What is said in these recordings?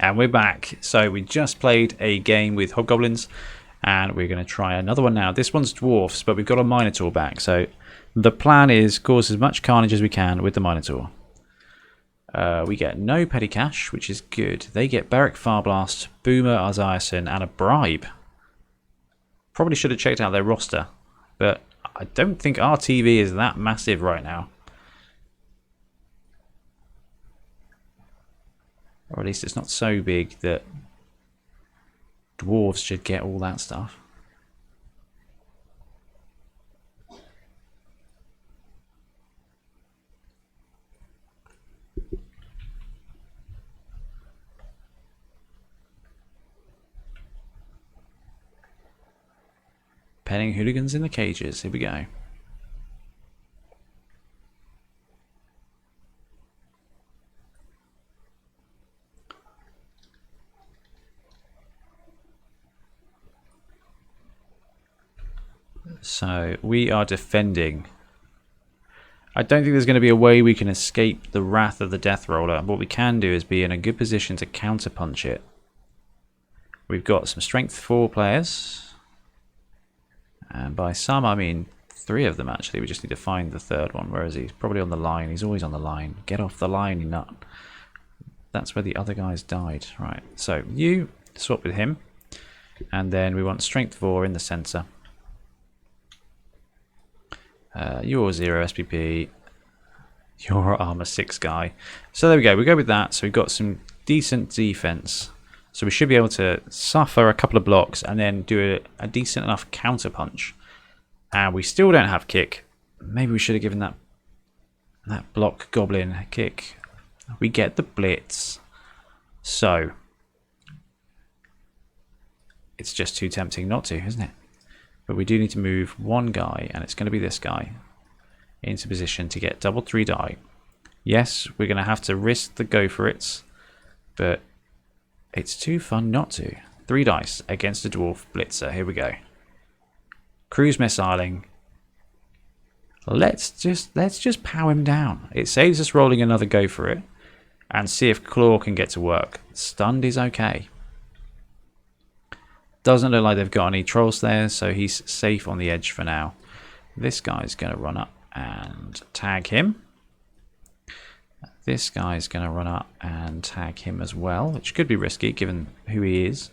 And we're back. So we just played a game with hobgoblins, and we're going to try another one now. This one's dwarfs, but we've got a minotaur back. So the plan is cause as much carnage as we can with the minotaur. We get no petty cash, which is good. They get Beric Farblast, Boomer Arziason, and a bribe. Probably should have checked out their roster, but I don't think our TV is that massive right now. Or at least it's not so big that dwarves should get all that stuff. Petting hooligans in the cages. Here we go. So we are defending. I don't think there's going to be a way we can escape the wrath of the Death Roller. What we can do is be in a good position to counterpunch it. We've got some strength 4 players. And by some, I mean 3 of them actually. We just need to find the third one. Where is he? He's probably on the line. He's always on the line. Get off the line, you nut. That's where the other guys died. Right, so you swap with him. And then we want strength 4 in the center. You're 0 SPP. You're armor 6 guy. So there we go. We go with that. So we've got some decent defense. So we should be able to suffer a couple of blocks and then do a decent enough counter punch. And we still don't have kick. Maybe we should have given that block goblin a kick. We get the blitz. So it's just too tempting not to, isn't it? But we do need to move one guy, and it's going to be this guy, into position to get double 3 die. Yes, we're going to have to risk the go for it, but it's too fun not to. 3 dice against a dwarf blitzer. Here we go. Cruise missiling. Let's just pow him down. It saves us rolling another go for it, and see if Claw can get to work. Stunned is okay. Doesn't look like they've got any trolls there, so he's safe on the edge for now. This guy's going to run up and tag him. This guy's going to run up and tag him as well, which could be risky given who he is.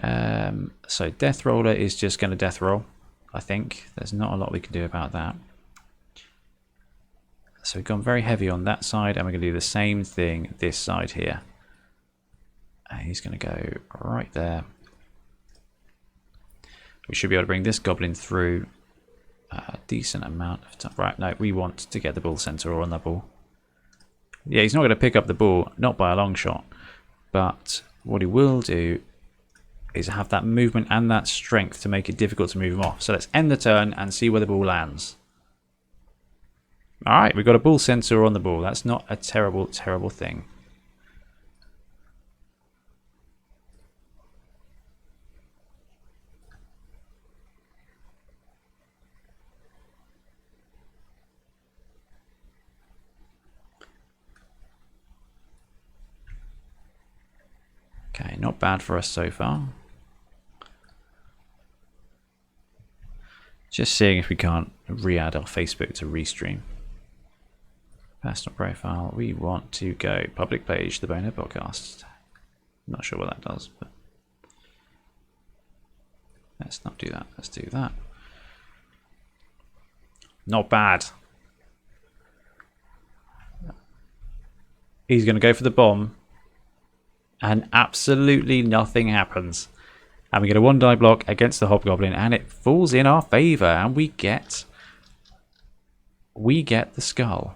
So Death Roller is just going to death roll, I think. There's not a lot we can do about that. So we've gone very heavy on that side, and we're going to do the same thing this side here. And he's going to go right there. We should be able to bring this goblin through a decent amount of time. Right, no, we want to get the bull center or on the ball. Yeah, he's not going to pick up the ball, not by a long shot. But what he will do is have that movement and that strength to make it difficult to move him off. So let's end the turn and see where the ball lands. Alright, we've got a bull center on the ball. That's not a terrible, terrible thing. Okay, not bad for us so far. Just seeing if we can't re-add our Facebook to restream. Personal profile. We want to go public page, the Bonehead podcast. Not sure what that does, but let's not do that. Let's do that. Not bad. He's going to go for the bomb. And absolutely nothing happens. And we get a 1 die block against the hobgoblin, and it falls in our favor, and we get the skull,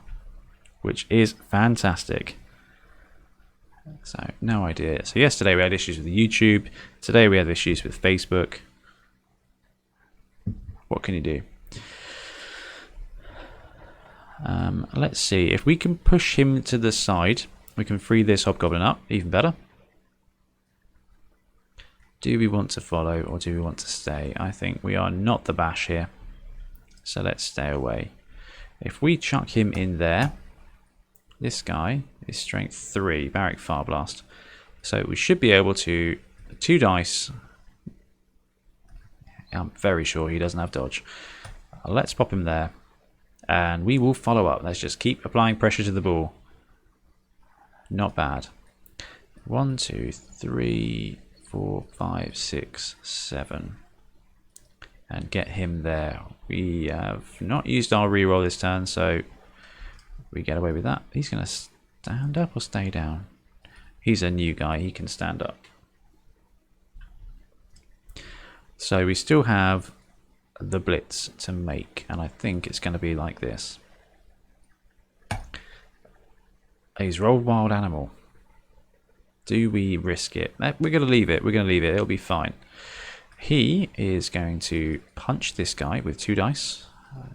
which is fantastic. So no idea. So yesterday we had issues with YouTube. Today we had issues with Facebook. What can you do? Let's see if we can push him to the side. We can free this hobgoblin up, even better. Do we want to follow or do we want to stay? I think we are not the bash here. So let's stay away. If we chuck him in there, this guy is strength 3, Beric Farblast. So we should be able to 2 dice. I'm very sure he doesn't have dodge. Let's pop him there. And we will follow up. Let's just keep applying pressure to the ball. Not bad. 1, 2, 3, 4, 5, 6, 7. And get him there. We have not used our reroll this turn, so we get away with that. He's going to stand up or stay down? He's a new guy. He can stand up. So we still have the blitz to make, and I think it's going to be like this. He's rolled wild animal. Do we risk it? We're going to leave it. We're going to leave it. It'll be fine. He is going to punch this guy with 2 dice,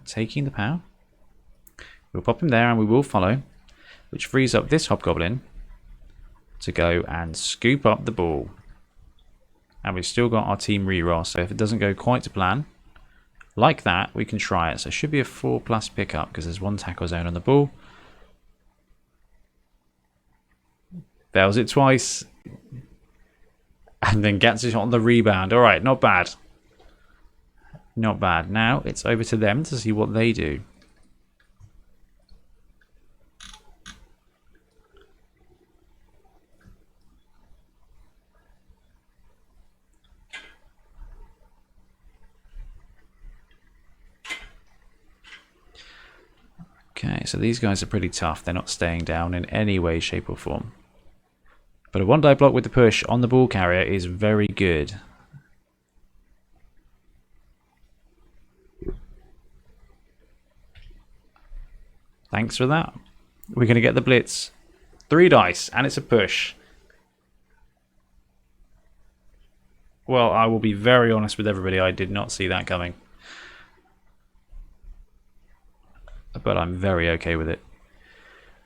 taking the power. We'll pop him there and we will follow, which frees up this hobgoblin to go and scoop up the ball. And we've still got our team reroll, so if it doesn't go quite to plan, like that, we can try it. So it should be a 4+ pickup because there's 1 tackle zone on the ball. Fails it twice. And then gets it on the rebound. Alright, not bad. Not bad. Now it's over to them to see what they do. Okay, so these guys are pretty tough. They're not staying down in any way, shape or form. But a 1-die block with the push on the ball carrier is very good. Thanks for that. We're going to get the blitz. 3 dice, and it's a push. Well, I will be very honest with everybody. I did not see that coming. But I'm very okay with it.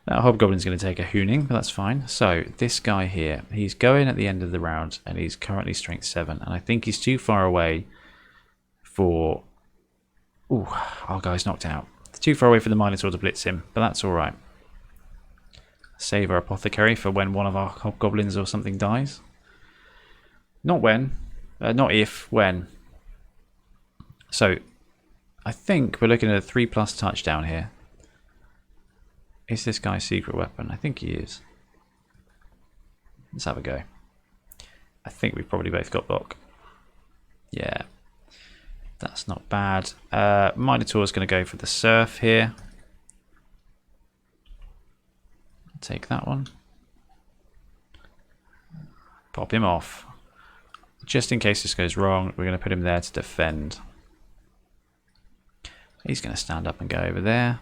That hobgoblin's going to take a hooning, but that's fine. So this guy here, he's going at the end of the round, and he's currently strength 7, and I think he's too far away for... Ooh, our guy's knocked out. Too far away for the Minotaur to blitz him, but that's all right. Save our apothecary for when one of our hobgoblins or something dies. Not when, not if, when. So I think we're looking at a 3+ touchdown here. Is this guy's secret weapon? I think he is. Let's have a go. I think we've probably both got block. Yeah. That's not bad. Minotaur's going to go for the surf here. Take that one. Pop him off. Just in case this goes wrong, we're going to put him there to defend. He's going to stand up and go over there.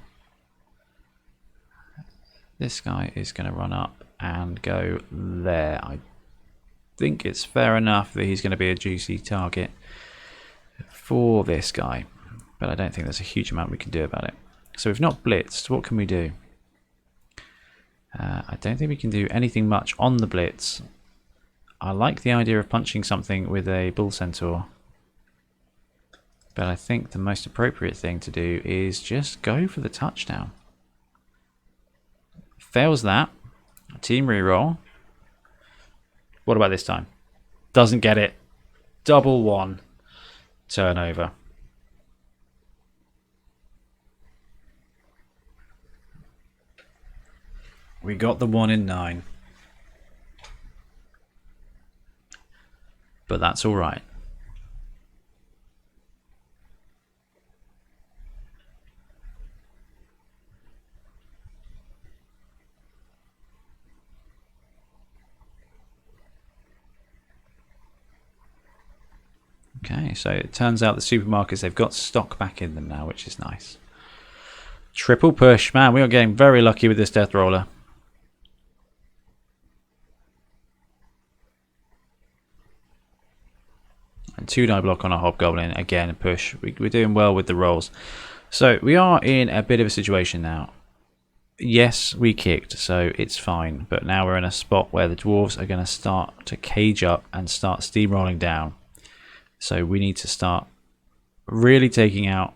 This guy is going to run up and go there. I think it's fair enough that he's going to be a juicy target for this guy, but I don't think there's a huge amount we can do about it. So we've not blitzed. What can we do? I don't think we can do anything much on the blitz. I like the idea of punching something with a bull centaur, but I think the most appropriate thing to do is just go for the touchdown. Fails that. Team reroll. What about this time? Doesn't get it. Double 1. Turnover. We got the 1 in 9. But that's all right. Okay, so it turns out the supermarkets, they've got stock back in them now, which is nice. Triple push. Man, we are getting very lucky with this death roller. And 2-die block on a hobgoblin. Again, a push. We're doing well with the rolls. So we are in a bit of a situation now. Yes, we kicked, so it's fine. But now we're in a spot where the dwarves are going to start to cage up and start steamrolling down. So we need to start really taking out.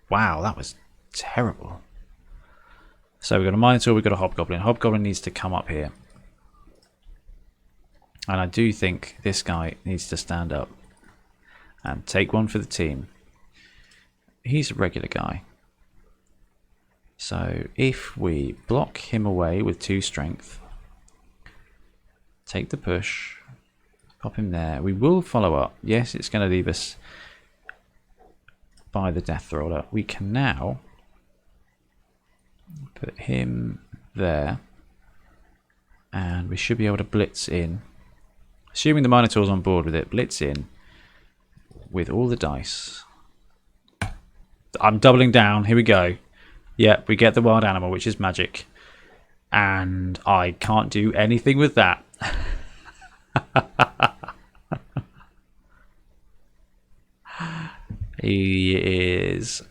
Wow, that was terrible. So we've got a Minotaur, we've got a Hobgoblin. Hobgoblin needs to come up here. And I do think this guy needs to stand up and take one for the team. He's a regular guy. So if we block him away with 2 strength, take the push, pop him there. We will follow up. Yes, it's going to leave us by the Death Roller. We can now put him there, and we should be able to blitz in. Assuming the Minotaur's on board with it, blitz in with all the dice. I'm doubling down. Here we go. Yep, we get the wild animal, which is magic. And I can't do anything with that. He is...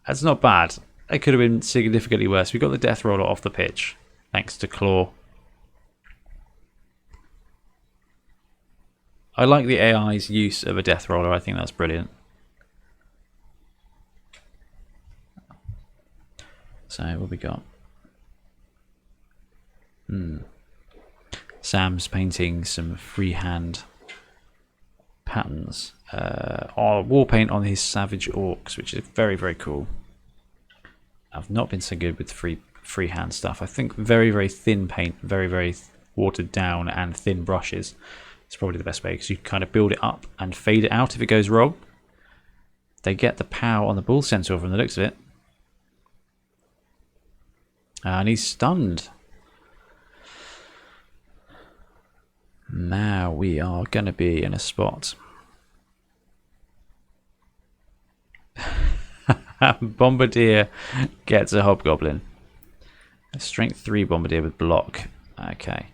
That's not bad. It could have been significantly worse. We got the Death Roller off the pitch, thanks to Claw. I like the AI's use of a Death Roller. I think that's brilliant. So what we got? Sam's painting some freehand patterns. War paint on his Savage Orcs, which is very, very cool. I've not been so good with freehand stuff. I think very, very thin paint, very, very watered down and thin brushes is probably the best way, because you kind of build it up and fade it out if it goes wrong. They get the pow on the Bull Centaur from the looks of it. And he's stunned. Now we are going to be in a spot. Bombardier gets a Hobgoblin. A strength 3 Bombardier with block. Okay.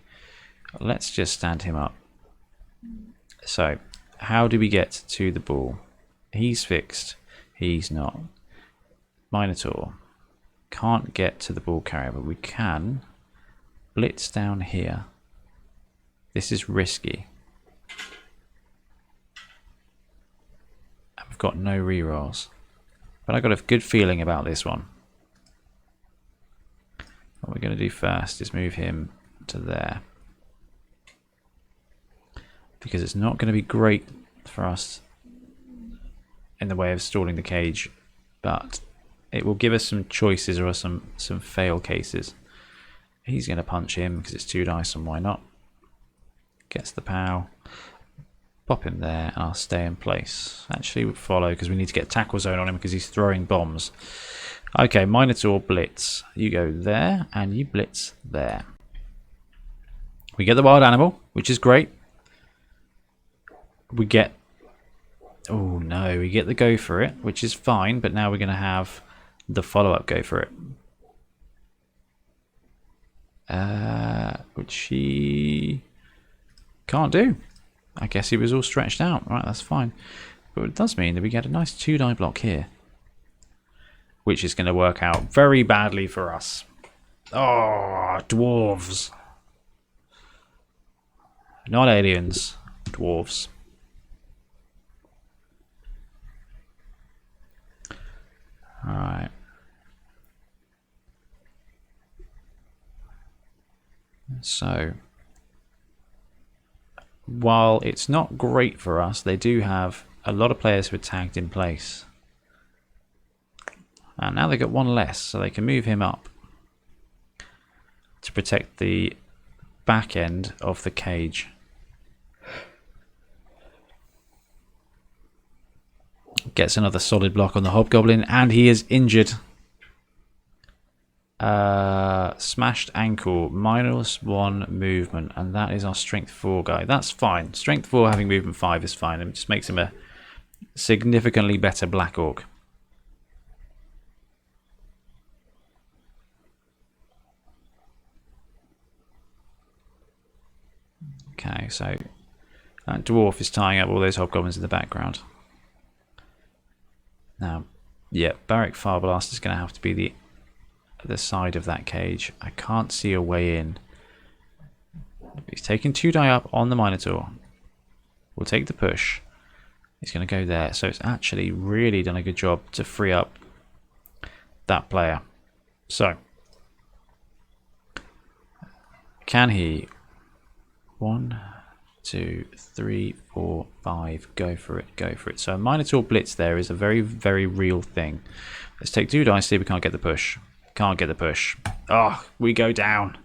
Let's just stand him up. So, how do we get to the bull? He's fixed. He's not. Minotaur. Can't get to the ball carrier, but we can blitz down here. This is risky. And we've got no rerolls. But I've got a good feeling about this one. What we're going to do first is move him to there. Because it's not going to be great for us in the way of stalling the cage, but it will give us some choices or some fail cases. He's going to punch him because it's 2 dice, and why not? Gets the pow. Pop him there, and I'll stay in place. Actually, we'll follow because we need to get tackle zone on him because he's throwing bombs. Okay, Minotaur blitz. You go there, and you blitz there. We get the wild animal, which is great. We get... Oh no, we get the go for it, which is fine, but now we're going to have the follow-up go for it. Which he can't do. I guess he was all stretched out. Right, that's fine. But it does mean that we get a nice 2-die block here, which is going to work out very badly for us. Oh, dwarves. Not aliens, dwarves. Alright. So, while it's not great for us, they do have a lot of players who are tagged in place. And now they've got 1 less, so they can move him up to protect the back end of the cage. Gets another solid block on the Hobgoblin, and he is injured. Smashed ankle, -1 movement, and that is our strength 4 guy. That's fine. Strength 4 having movement 5 is fine. It just makes him a significantly better Black Orc. Okay, so that dwarf is tying up all those Hobgoblins in the background. Now, yeah, Barrack Fireblast is going to have to be the side of that cage. I can't see a way in. He's taking 2 die up on the Minotaur. We'll take the push. He's going to go there. So it's actually really done a good job to free up that player. So, can he? 1, 2, 3, 4, 5. Go for it. Go for it. So a Minotaur Blitz there is a very, very real thing. Let's take 2 dice. See if we can't get the push. Can't get the push. Oh, we go down.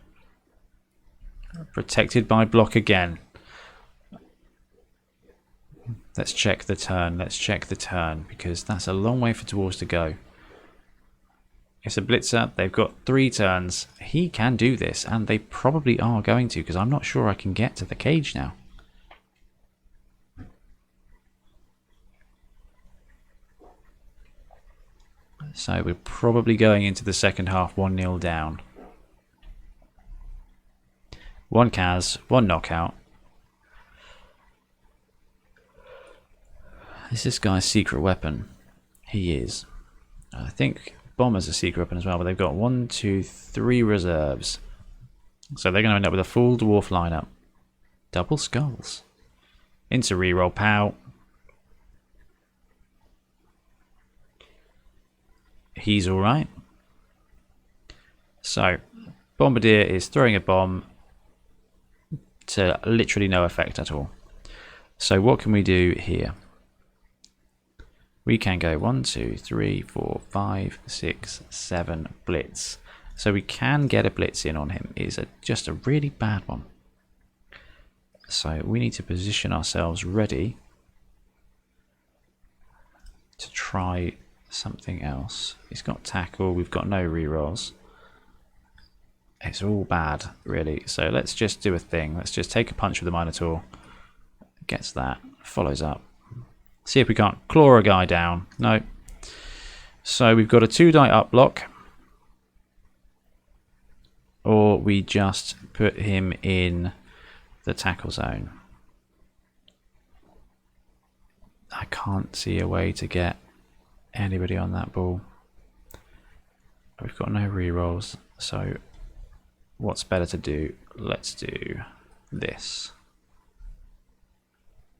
Protected by block again. Let's check the turn. Let's check the turn because that's a long way for Dwarves to go. It's a Blitzer. They've got 3 turns. He can do this, and they probably are going to because I'm not sure I can get to the cage now. So we're probably going into the second half 1-0 down. 1 Kaz, 1 knockout. Is this guy's secret weapon? He is. I think Bomber's a secret weapon as well, but they've got 1, 2, 3 reserves. So they're going to end up with a full dwarf lineup. Double skulls. Into reroll, pow. He's alright. So, Bombardier is throwing a bomb to literally no effect at all. So what can we do here? We can go 1, 2, 3, 4, 5, 6, 7 blitz. So we can get a blitz in on him. It's just a really bad one. So we need to position ourselves ready to try something else. He's got tackle. We've got no rerolls. It's all bad, really. So let's just do a thing. Let's just take a punch with the Minotaur. Gets that. Follows up. See if we can't claw a guy down. No. So we've got a 2-die up block. Or we just put him in the tackle zone. I can't see a way to get anybody on that ball. We've got no rerolls. So what's better to do? Let's do this.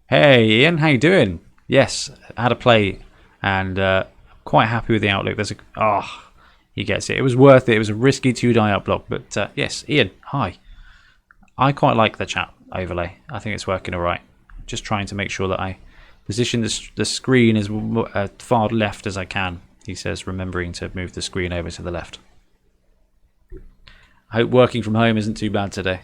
Hey Ian, how you doing? Yes, I had a play and quite happy with the outlook. There's a he gets it. It was worth it. It was a risky 2-die up block, but yes, Ian, hi. I quite like the chat overlay. I think it's working all right. Just trying to make sure that I position the screen as far left as I can. He says, remembering to move the screen over to the left. I hope working from home isn't too bad today.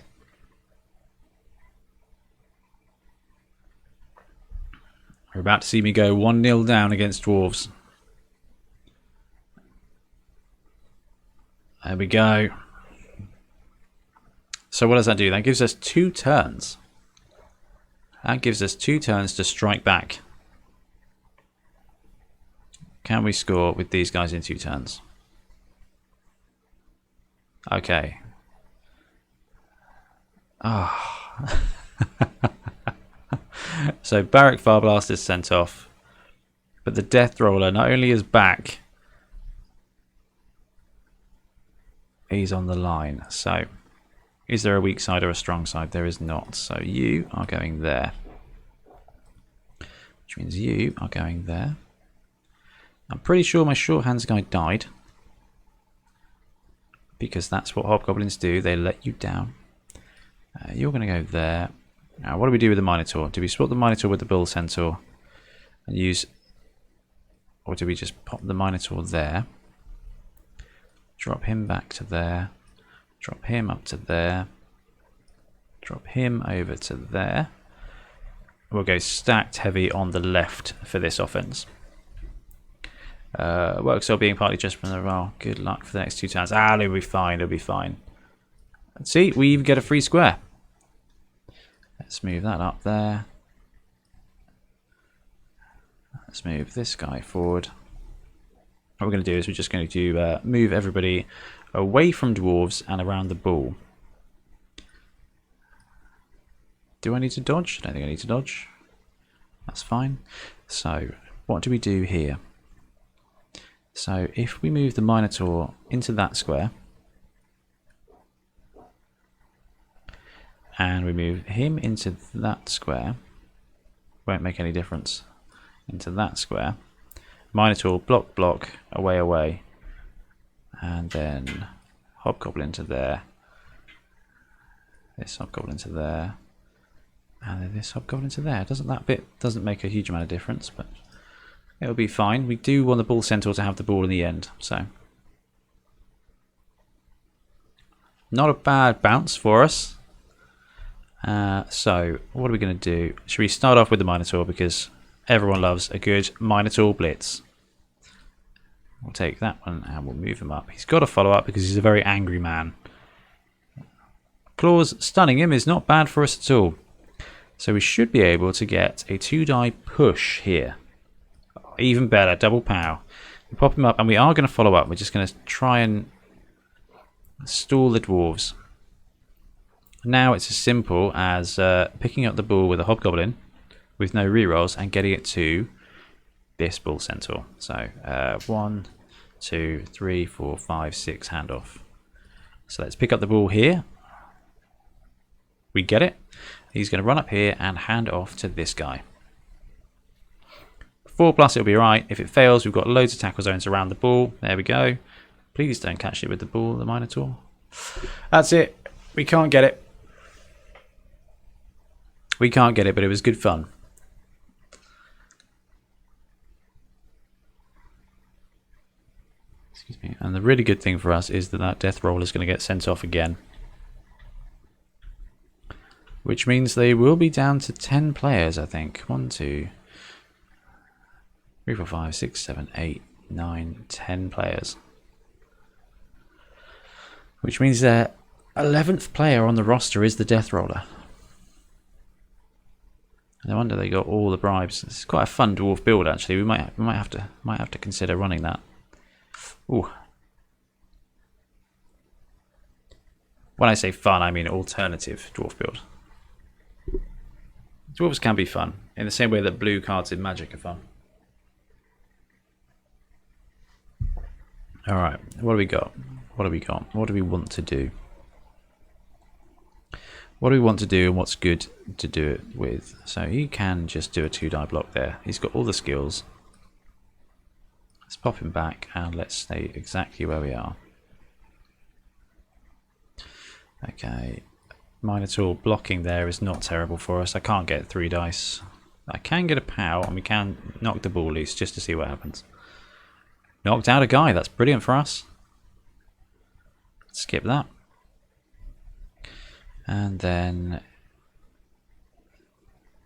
You're about to see me go 1-0 down against Dwarves. There we go. So what does that do? That gives us 2 turns. That gives us 2 turns to strike back. Can we score with these guys in 2 turns? Okay. So Barrack Farblast is sent off. But the Death Roller not only is back, he's on the line. So is there a weak side or a strong side? There is not. So you are going there. Which means you are going there. I'm pretty sure my shorthands guy died. Because that's what hobgoblins do. They let you down. You're going to go there. Now, what do we do with the Minotaur? Do we swap the Minotaur with the Bull Centaur and use, or do we just pop the Minotaur there? Drop him back to there. Drop him up to there. Drop him over to there. We'll go stacked heavy on the left for this offense. Works being partly just from the roll. Good luck for the next 2 turns. It'll be fine. It'll be fine. Let's see, we even get a free square. Let's move that up there. Let's move this guy forward. What we're going to do is we're just going to move everybody away from dwarves and around the ball. Do I need to dodge? I don't think I need to dodge. That's fine. So what do we do here? So if we move the Minotaur into that square and we move him into that square, won't make any difference, into that square. Minotaur, block, block, away, away. And then hobgoblin to there. This hobgoblin to there. And then this hobgoblin to there. That bit doesn't make a huge amount of difference, but it'll be fine. We do want the bull centaur to have the ball in the end, so not a bad bounce for us. So what are we going to do? Should we start off with the Minotaur, because everyone loves a good Minotaur blitz. We'll take that one and we'll move him up. He's got to follow up because he's a very angry man. Claws stunning him is not bad for us at all. So we should be able to get a 2-die push here. Even better, double pow. We pop him up and we are going to follow up. We're just going to try and stall the dwarves. Now it's as simple as picking up the ball with a hobgoblin with no rerolls and getting it to this bull centaur. So 1, 2, 3, 4, 5, 6 handoff. So let's pick up the ball here. We get it. He's going to run up here and hand off to this guy. 4+ it'll be right. If it fails, we've got loads of tackle zones around the ball. There we go. Please don't catch it with the ball, the Minotaur. That's it. We can't get it. We can't get it, but it was good fun. Excuse me. And the really good thing for us is that that death roll is going to get sent off again. Which means they will be down to 10 players, I think. 1, 2, 3, 4, 5, 6, 7, 8, 9, 10 players. Which means their 11th player on the roster is the Death Roller. No wonder they got all the bribes. It's quite a fun dwarf build, actually. We might have to consider running that. Ooh. When I say fun, I mean alternative dwarf build. Dwarves can be fun, in the same way that blue cards in Magic are fun. Alright, what do we got? What do we got? What do we want to do? What do we want to do and what's good to do it with? So he can just do a 2-die block there. He's got all the skills. Let's pop him back and let's stay exactly where we are. Okay. Minotaur blocking there is not terrible for us. I can't get 3 dice. I can get a POW and we can knock the ball loose just to see what happens. Knocked out a guy. That's brilliant for us. Skip that. And then...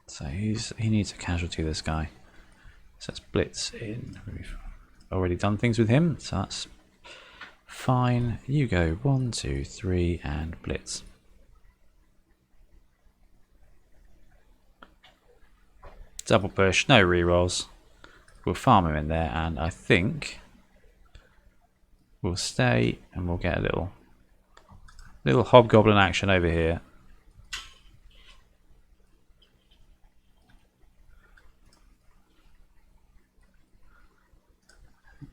So he needs a casualty, this guy. So let's blitz in. We've already done things with him, so that's fine. You go 1, 2, 3 and blitz. Double push, no rerolls. We'll farm him in there, and I think we'll stay and we'll get a little hobgoblin action over here.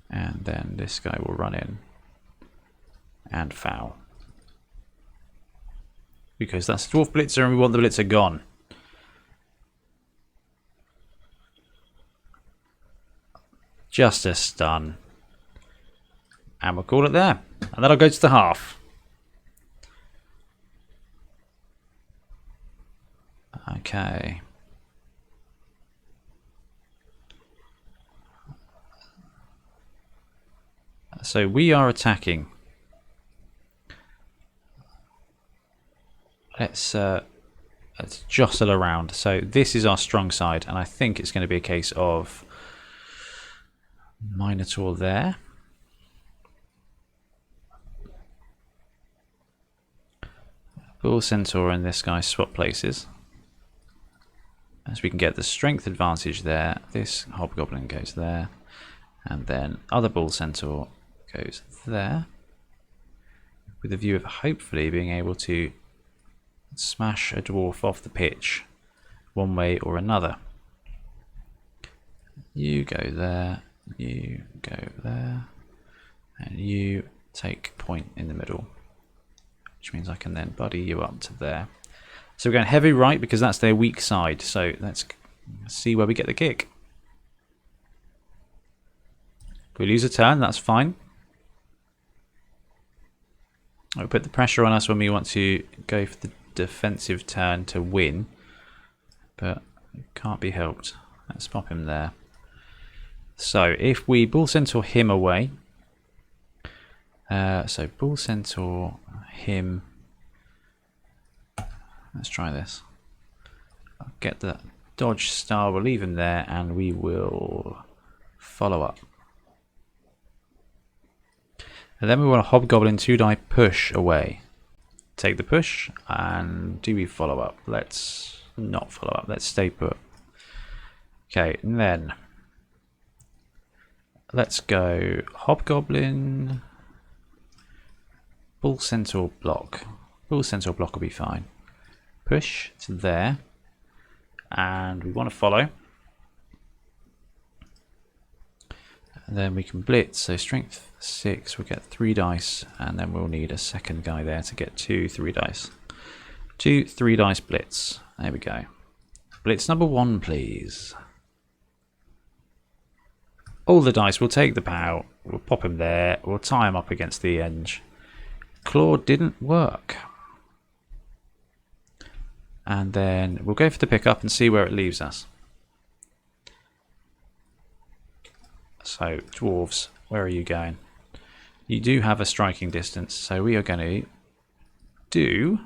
And then this guy will run in and foul. Because that's a dwarf blitzer and we want the blitzer gone. Just a stun. And we'll call it there. And that'll go to the half. Okay. So we are attacking. Let's jostle around. So this is our strong side, and I think it's going to be a case of Minotaur there. Bull Centaur and this guy swap places. As we can get the strength advantage there. This Hobgoblin goes there. And then other Bull Centaur goes there. With a view of hopefully being able to smash a dwarf off the pitch one way or another. You go there. You go there. And you take point in the middle. Which means I can then buddy you up to there. So we're going heavy right because that's their weak side. So let's see where we get the kick. If we lose a turn, that's fine. It'll put the pressure on us when we want to go for the defensive turn to win, but it can't be helped. Let's pop him there. So if we Bull Centaur him away, so Bull Centaur him, let's try this. I'll get the dodge star, we'll leave him there, and we will follow up. And then we want a Hobgoblin 2-die push away. Take the push, and do we follow up? Let's not follow up, let's stay put. Okay, and then let's go Hobgoblin, Bull Centaur block. Bull Centaur block will be fine. Push to there, and we want to follow. And then we can blitz, so strength 6, we'll get 3 dice, and then we'll need a second guy there to get 2 3 dice. 2 3 dice blitz, there we go. Blitz number 1, please. All the dice, we'll take the POW, we'll pop him there, we'll tie him up against the edge. Claw didn't work. And then we'll go for the pickup and see where it leaves us. So, dwarves, where are you going? You do have a striking distance, so we are going to do...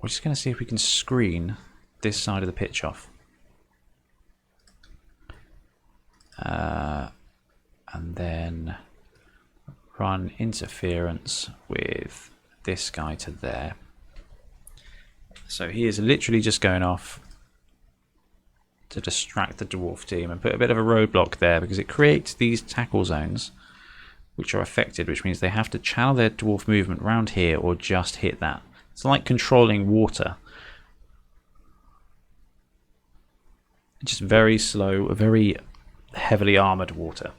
We're just going to see if we can screen this side of the pitch off. And then run interference with this guy to there. So he is literally just going off to distract the dwarf team and put a bit of a roadblock there, because it creates these tackle zones which are affected, which means they have to channel their dwarf movement around here or just hit that. It's like controlling water. It's just very slow, very heavily armoured water.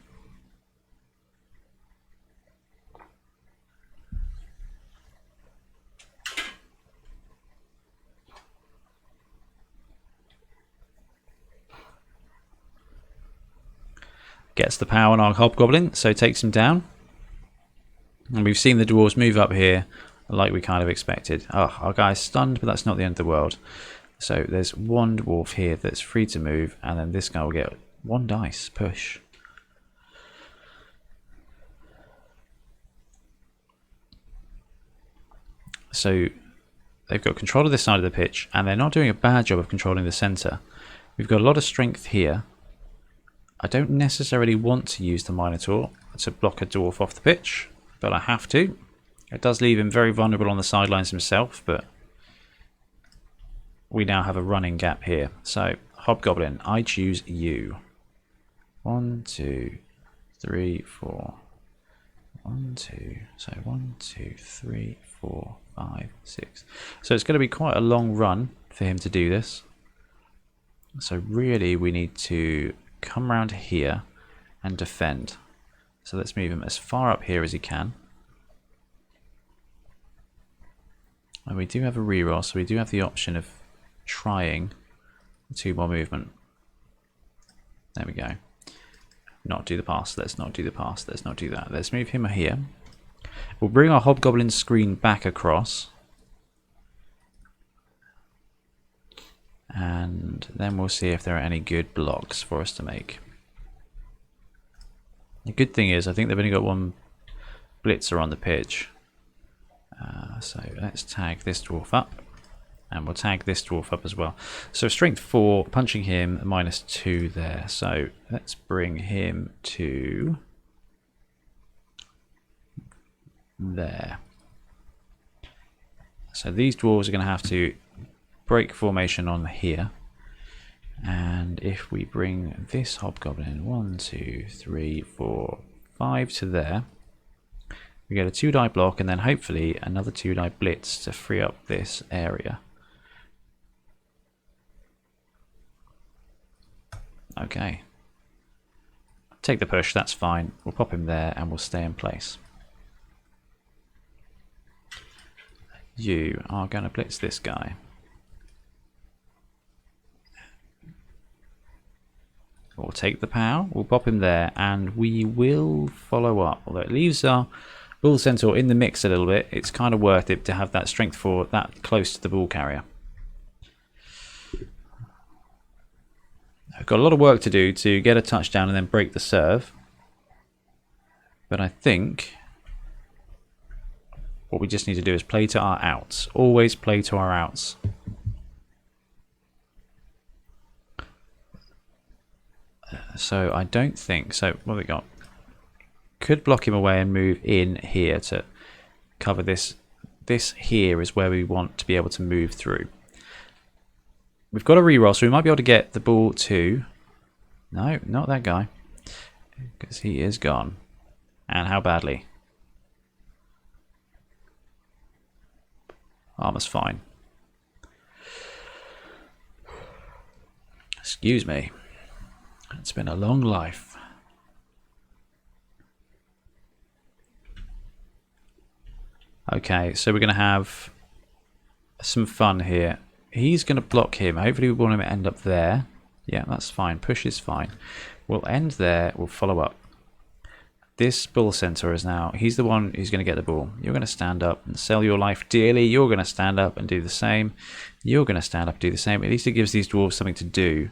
Gets the power on our Hobgoblin, so takes him down. And we've seen the dwarves move up here like we kind of expected. Oh, our guy's stunned, but that's not the end of the world. So there's one dwarf here that's free to move, and then this guy will get 1 dice push. So they've got control of this side of the pitch, and they're not doing a bad job of controlling the centre. We've got a lot of strength here. I don't necessarily want to use the Minotaur to block a dwarf off the pitch, but I have to. It does leave him very vulnerable on the sidelines himself, but we now have a running gap here. So, Hobgoblin, I choose you. 1, 2, 3, 4. 1, 2. So 1, 2, 3, 4, 5, 6. So it's going to be quite a long run for him to do this. So really we need to come around here and defend. So let's move him as far up here as he can. And we do have a reroll, so we do have the option of trying 2 more movement. There we go. Not do the pass, let's not do the pass, let's not do that. Let's move him here. We'll bring our Hobgoblin screen back across. And then we'll see if there are any good blocks for us to make. The good thing is, I think they've only got 1 blitzer on the pitch. So let's tag this dwarf up. And we'll tag this dwarf up as well. So strength 4, punching him, -2 there. So let's bring him to there. So these dwarves are going to have to break formation on here. And if we bring this Hobgoblin 1, 2, 3, 4, 5 to there, we get a 2-die block and then hopefully another 2-die blitz to free up this area. Okay. Take the push, that's fine. We'll pop him there and we'll stay in place. You are going to blitz this guy. We'll take the POW, we'll pop him there, and we will follow up. Although it leaves our Bull Centaur in the mix a little bit, it's kind of worth it to have that strength 4 that close to the ball carrier. I've got a lot of work to do to get a touchdown and then break the serve. But I think what we just need to do is play to our outs. Always play to our outs. So I don't think... So what have we got? Could block him away and move in here to cover this. This here is where we want to be able to move through. We've got a reroll, so we might be able to get the ball to... No, not that guy. Because he is gone. And how badly? Armor's fine. Excuse me. It's been a long life. Okay, so we're going to have some fun here. He's going to block him. Hopefully we want him to end up there. Yeah, that's fine. Push is fine. We'll end there. We'll follow up. This Bull Centaur is now... He's the one who's going to get the ball. You're going to stand up and sell your life dearly. You're going to stand up and do the same. You're going to stand up and do the same. At least it gives these dwarves something to do.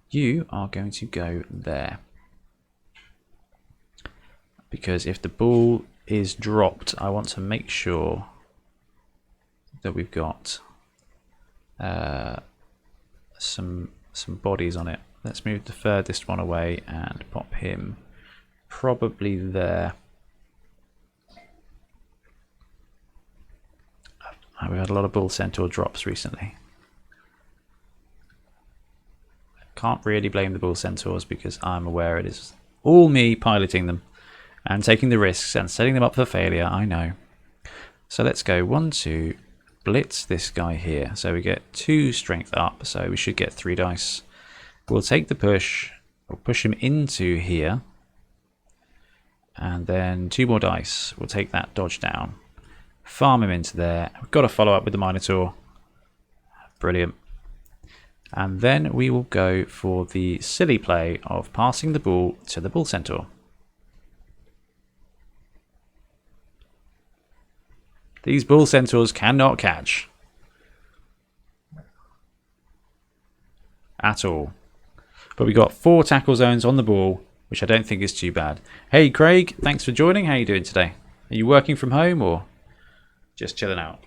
You are going to go there. Because if the ball is dropped, I want to make sure that we've got some bodies on it. Let's move the furthest one away and pop him probably there. We've had a lot of Bull Centaur drops recently. Can't really blame the Bull Centaurs because I'm aware it is all me piloting them and taking the risks and setting them up for failure. I know. So let's go 1, 2, blitz this guy here. So we get 2 strength up, so we should get 3 dice. We'll take the push. We'll push him into here. And then 2 more dice. We'll take that dodge down. Farm him into there. We've got to follow up with the Minotaur. Brilliant. And then we will go for the silly play of passing the ball to the Bull Centaur. These Bull Centaurs cannot catch. At all. But we got 4 tackle zones on the ball, which I don't think is too bad. Hey Craig, thanks for joining. How are you doing today? Are you working from home or just chilling out?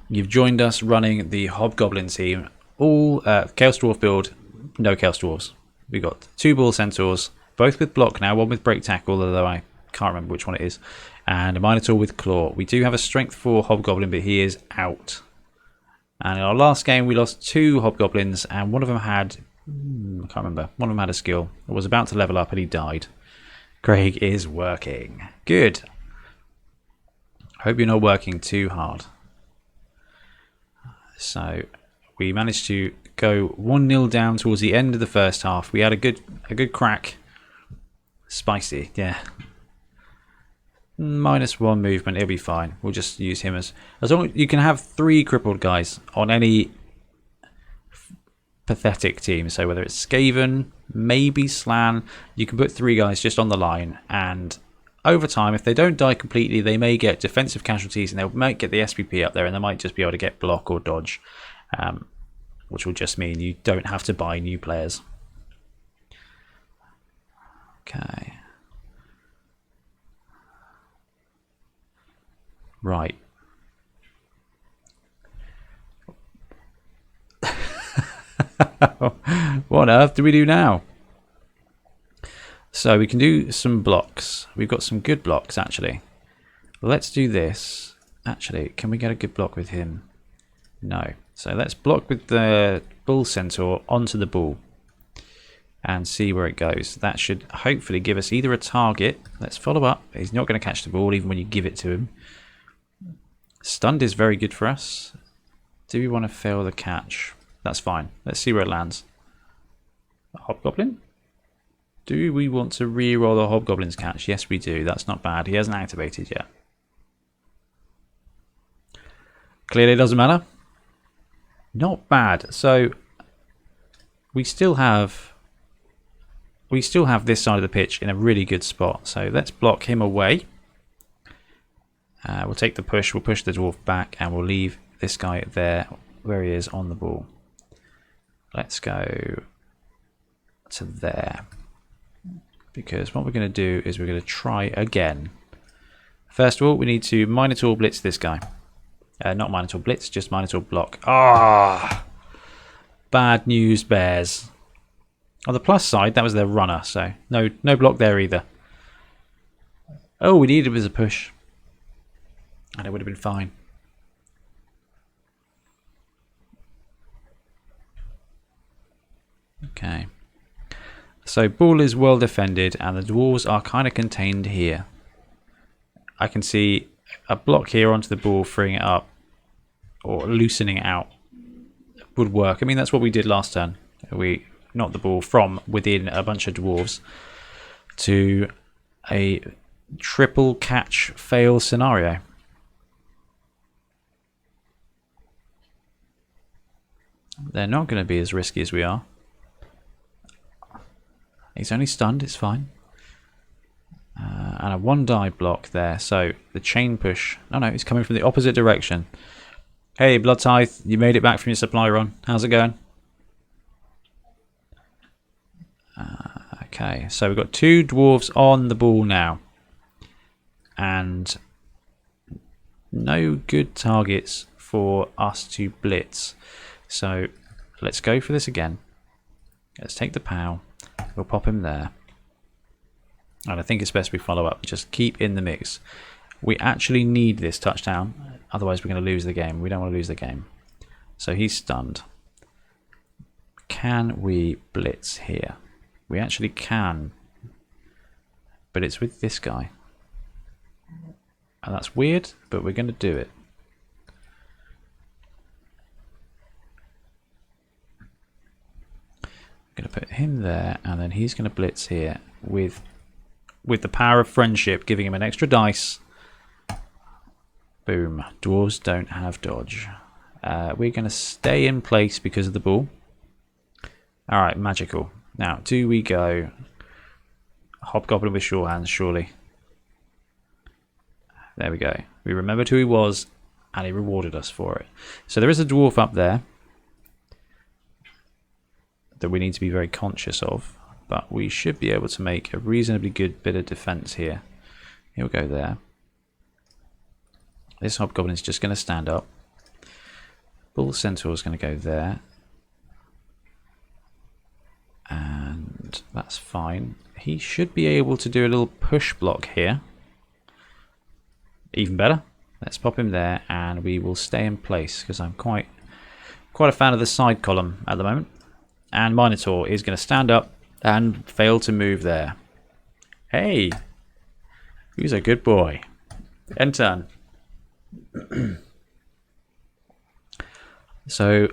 You've joined us running the Hobgoblin team. All Chaos Dwarf build, no Chaos Dwarves. We've got 2 Bull Centaurs, both with block now, one with break tackle, although I can't remember which one it is, and a Minotaur with claw. We do have a strength 4 Hobgoblin, but he is out. And in our last game, we lost 2 Hobgoblins, and one of them had... I can't remember. One of them had a skill. It was about to level up, and he died. Craig is working. Good. Hope you're not working too hard. So, we managed to go 1-0 down towards the end of the first half. We had a good crack. Spicy, yeah. -1 movement, it'll be fine. We'll just use him as long as you can have 3 crippled guys on any pathetic team. So whether it's Skaven, maybe Slan, you can put 3 guys just on the line, and over time, if they don't die completely, they may get defensive casualties and they might get the SPP up there, and they might just be able to get block or dodge, which will just mean you don't have to buy new players. Okay. Right. What on earth do we do now? So we can do some blocks. We've got some good blocks, actually. Let's do this. Actually, can we get a good block with him? No. So let's block with the Bull Centaur onto the bull and see where it goes. That should hopefully give us either a target. Let's follow up. He's not going to catch the ball even when you give it to him. Stunned is very good for us. Do we want to fail the catch? That's fine. Let's see where it lands. Hobgoblin? Do we want to re-roll the Hobgoblin's catch? Yes, we do. That's not bad. He hasn't activated yet. Clearly it doesn't matter. Not bad. So we still have we still have this side of the pitch in a really good spot. So let's block him away. We'll take the push, we'll push the dwarf back, and we'll leave this guy there where he is on the ball. Let's go to there. Because what we're going to do is we're going to try again. First of all, we need to Minotaur blitz this guy. Not Minotaur blitz, just Minotaur block. Ah! Bad news, Bears. On the plus side, that was their runner, so no block there either. Oh, we needed it as a push. And it would have been fine. Okay. So ball is well defended and the dwarves are kind of contained here. I can see a block here onto the ball, freeing it up or loosening it out would work. I mean, that's what we did last turn. We knocked the ball from within a bunch of dwarves to a triple catch fail scenario. They're not going to be as risky as we are. He's only stunned, it's fine. And a 1-die block there. So the chain push. No, he's coming from the opposite direction. Hey, Blood Tithe, you made it back from your supply run. How's it going? Okay, so we've got 2 dwarves on the ball now. And no good targets for us to blitz. So let's go for this again. Let's take the POW. We'll pop him there. And I think it's best we follow up. Just keep in the mix. We actually need this touchdown. Otherwise we're going to lose the game. We don't want to lose the game. So he's stunned. Can we blitz here? We actually can. But it's with this guy. And that's weird, but we're going to do it. Going to put him there, and then he's going to blitz here with the power of friendship, giving him an extra dice. Boom. Dwarves don't have dodge. We're going to stay in place because of the ball. Alright, magical. Now, do we go Hobgoblin with sure hands, surely? There we go. We remembered who he was, and he rewarded us for it. So there is a dwarf up there that we need to be very conscious of, but we should be able to make a reasonably good bit of defense here. He'll go there. This Hobgoblin is just going to stand up. Bull Centaur is going to go there. And that's fine. He should be able to do a little push block here. Even better. Let's pop him there and we will stay in place because I'm quite a fan of the side column at the moment. And Minotaur is going to stand up and fail to move there. Hey! He's a good boy. End turn. So,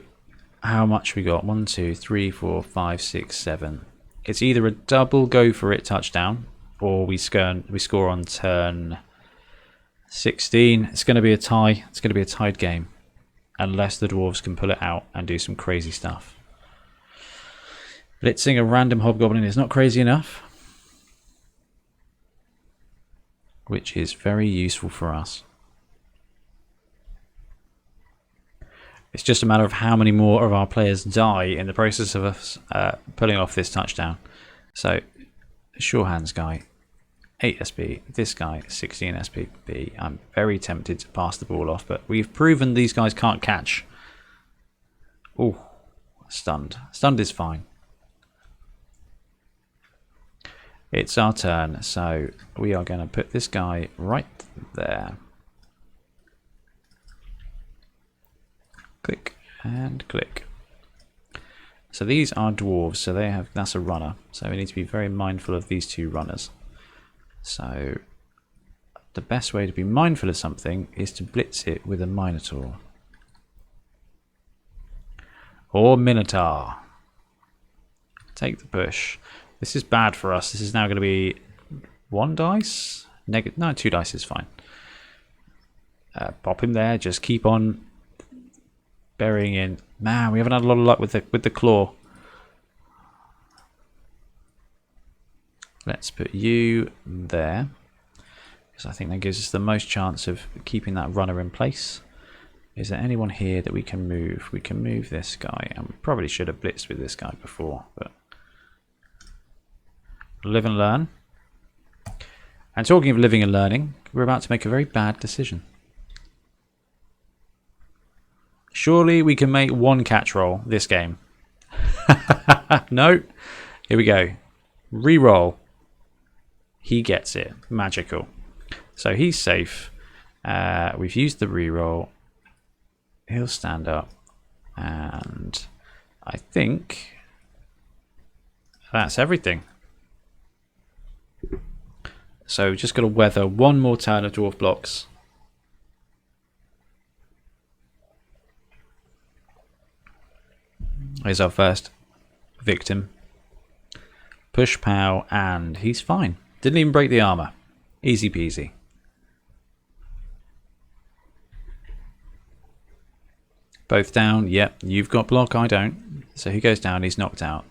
how much we got? 1, 2, 3, 4, 5, 6, 7. It's either a double go for it touchdown, or we score on turn 16. It's going to be a tie. It's going to be a tied game. Unless the dwarves can pull it out and do some crazy stuff. Blitzing a random Hobgoblin is not crazy enough. Which is very useful for us. It's just a matter of how many more of our players die in the process of us pulling off this touchdown. So, sure hands guy, 8 SP. This guy, 16 SPB. I'm very tempted to pass the ball off, but we've proven these guys can't catch. Oh, stunned. Stunned is fine. It's our turn, so we are going to put this guy right there. Click and click. So these are dwarves, so that's a runner. So we need to be very mindful of these 2 runners. So the best way to be mindful of something is to blitz it with a Minotaur. Or Minotaur. Take the push. This is bad for us. This is now going to be 1 dice? No, 2 dice is fine. Pop him there. Just keep on burying in. Man, we haven't had a lot of luck with the claw. Let's put you there, because I think that gives us the most chance of keeping that runner in place. Is there anyone here that we can move? We can move this guy, and we probably should have blitzed with this guy before, but live and learn. And talking of living and learning, we're about to make a very bad decision. Surely we can make one catch roll this game. No. Here we go. Reroll. He gets it. Magical. So he's safe. We've used the reroll. He'll stand up. And I think that's everything. So just got to weather one more turn of dwarf blocks. Here's our first victim. Push pow, and he's fine. Didn't even break the armor. Easy peasy. Both down. Yep, you've got block, I don't. So he goes down, he's knocked out.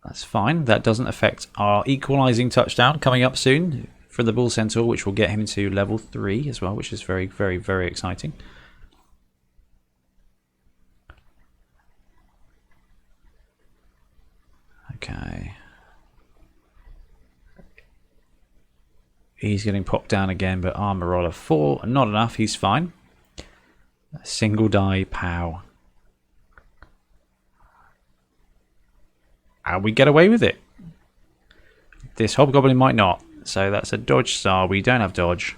That's fine. That doesn't affect our equalizing touchdown coming up soon for the Bull Centaur, which will get him to level 3 as well, which is very, very, very exciting. Okay. He's getting popped down again, but armor roll of 4. Not enough, he's fine. Single die, pow. And we get away with it. This hobgoblin might not. So that's a dodge star. We don't have dodge.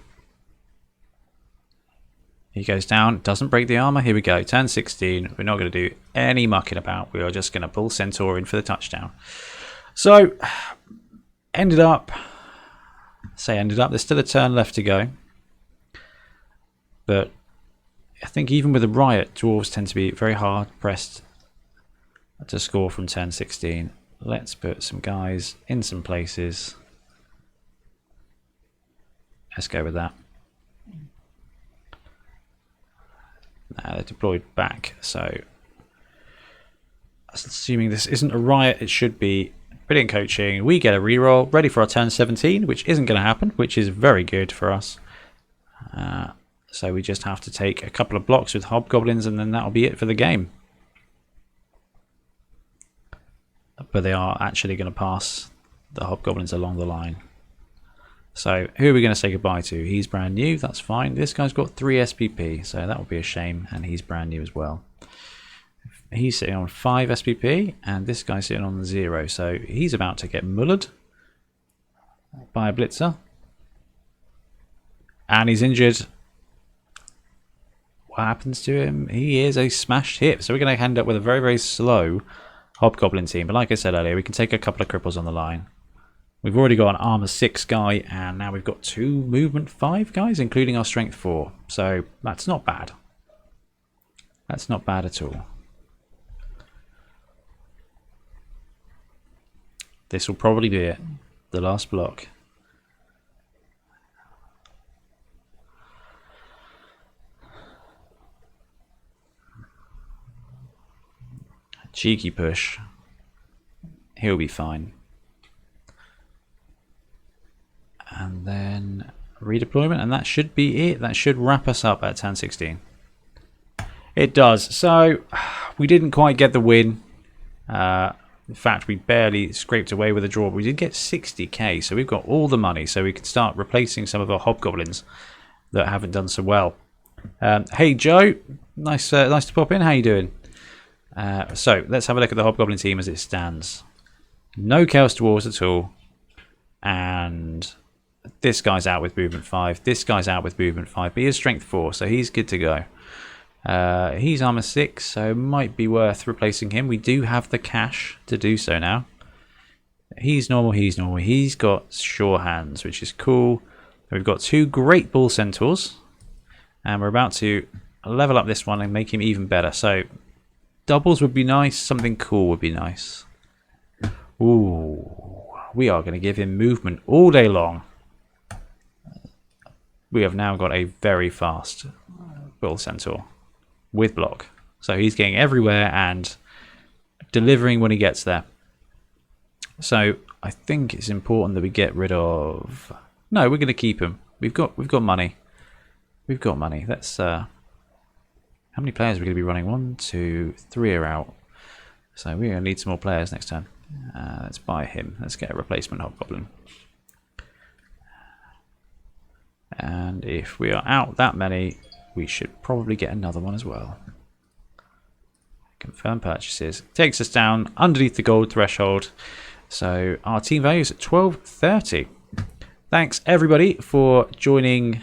He goes down, doesn't break the armor. Here we go, turn 16. We're not going to do any mucking about. We are just going to pull Centaur in for the touchdown. So, ended up. There's still a turn left to go. But I think even with a riot, dwarves tend to be very hard pressed to score from turn 16. Let's put some guys in some places. Let's go with that. Now they're deployed back, so assuming this isn't a riot, it should be brilliant coaching. We get a reroll, ready for our turn 17, which isn't going to happen, which is very good for us. So we just have to take a couple of blocks with hobgoblins, and then that'll be it for the game. But they are actually going to pass the hobgoblins along the line. So who are we going to say goodbye to? He's brand new, that's fine. This guy's got 3 SPP, so that would be a shame, and he's brand new as well. He's sitting on 5 SPP, and this guy's sitting on 0, so he's about to get mullered by a blitzer. And he's injured. What happens to him? He is a smashed hip, so we're going to end up with a very, very slow hobgoblin team. But like I said earlier, we can take a couple of cripples on the line. We've already got an armor 6 guy, and now we've got 2 movement 5 guys, including our strength 4. So that's not bad. That's not bad at all. This will probably be it. The last block. Cheeky push. He'll be fine. And then redeployment, and that should be it. That should wrap us up at turn 16. It does. So we didn't quite get the win. In fact, we barely scraped away with a draw, but we did get 60k, so we've got all the money, so we can start replacing some of our hobgoblins that haven't done so well. Hey Joe, nice to pop in. How you doing? So let's have a look at the hobgoblin team as it stands. No chaos dwarves at all, and this guy's out with movement 5. This guy's out with movement 5, but he is strength 4, so he's good to go. He's armor 6, so it might be worth replacing him. We do have the cash to do so now. He's normal, he's normal. He's got sure hands, which is cool. We've got 2 great bull centaurs, and we're about to level up this one and make him even better. So doubles would be nice, something cool would be nice. Ooh, we are going to give him movement all day long. We have now got a very fast bull centaur with block. So he's getting everywhere and delivering when he gets there. So I think it's important that we get rid of... No, we're going to keep him. We've got money. We've got money. Let's... How many players are we going to be running? 1, 2, 3 are out. So we're going to need some more players next turn. Let's buy him. Let's get a replacement Hobgoblin. And if we are out that many, we should probably get another one as well. Confirm purchases. Takes us down underneath the gold threshold. So our team value is at 1230. Thanks everybody for joining.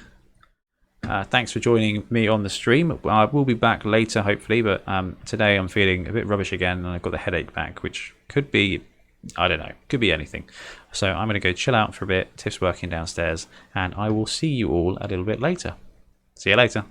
Thanks for joining me on the stream. I will be back later, hopefully, but today I'm feeling a bit rubbish again, and I've got the headache back, which could be, I don't know, could be anything. So I'm going to go chill out for a bit. Tiff's working downstairs, and I will see you all a little bit later. See you later.